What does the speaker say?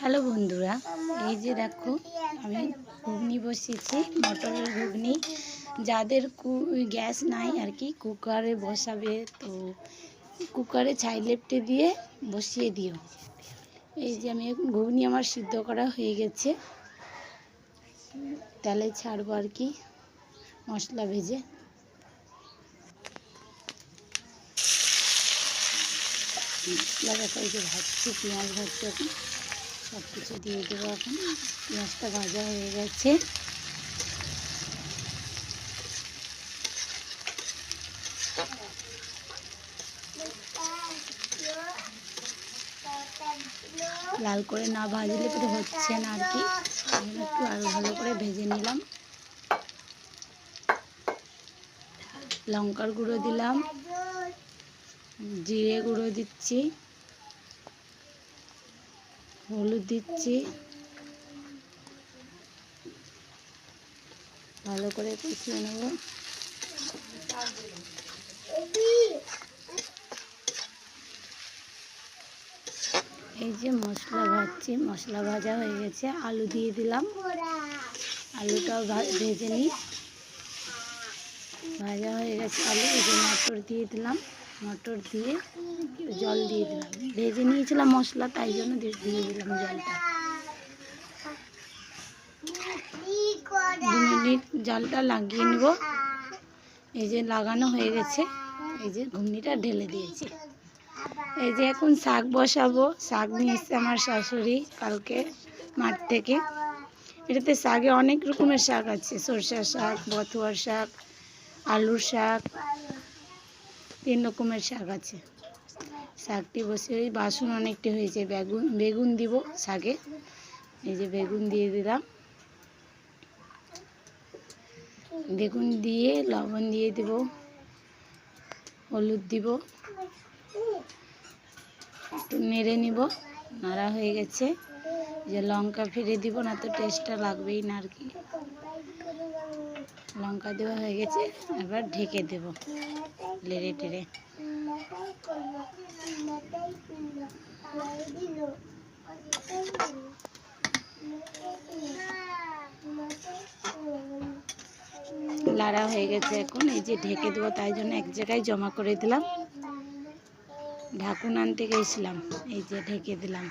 Hello বন্ধুরা, এই যে দেখো আমি ঘুগনি বসিয়েছি, মটরের ঘুগনি। যাদের গ্যাস নাই আর কি, কুকারে বসাবে তো কুকারে ছাই লেপটে দিয়ে বসিয়ে দিও। এই যে আমি ঘুগনি আমার সিদ্ধ করা হয়ে গেছে, তেলে ছাড়বো আর কি মশলা ভেজে। মশলা এই যে ভাজছি, পেঁয়াজ ভাজছি, এখন সব কিছু দিয়ে দেবো। এখন পেঁয়াজটা ভাজা হয়ে গেছে, লাল করে না ভাজলে তো হচ্ছে না আর কি, আমি একটু আরো ভালো করে ভেজে নিলাম। লঙ্কার গুঁড়ো দিলাম, জিরে গুঁড়ো দিচ্ছি, হলুদ দিচ্ছি, ভালো করে কষিয়ে নেব। এই যে মশলা ভাজছি, মশলা ভাজা হয়ে গেছে, আলু দিয়ে দিলাম, আলুটাও ভেজে নিই। ভাজা হয়ে গেছে আলু, এই যে মটর দিয়ে দিলাম, মটর দিয়ে জল দিয়ে দিলাম। ভেজে নিয়েছিলাম মশলা, তাই জন্য দিয়ে দিলাম জলটা। 2 মিনিট জালটা লাগিয়ে নেব। এই যে লাগানো হয়ে গেছে, এই যে ঘুগনিটা ঢেলে দিয়েছি। এই যে এখন শাক বসাবো। শাক নিয়ে এসছে আমার শাশুড়ি কালকে মাঠ থেকে। এটাতে শাকে অনেক রকমের শাক আছে, সরষার শাক, বথুয়ার শাক, আলুর শাক, 3 রকমের শাক আছে। শাকটি বসে, ওই বাসন অনেকটি হয়েছে। বেগুন দিব শাকে, এই যে বেগুন দিয়ে দিলাম। বেগুন দিয়ে লবণ দিয়ে দেব, হলুদ দিব, একটু নেড়ে নিব। নাড়া হয়ে গেছে, যে লঙ্কা ফিরে দিব, না তো টেস্টটা লাগবেই না আর কি। লঙ্কা দেওয়া হয়ে গেছে, এবার ঢেকে দেব লেড়ে টেড়ে। লাড়া হয়ে গেছে, এখন এই যে ঢেকে দেবো, তাই জন্য এক জায়গায় জমা করে দিলাম। ঢাকুন আনতে গেছিলাম, এই যে ঢেকে দিলাম।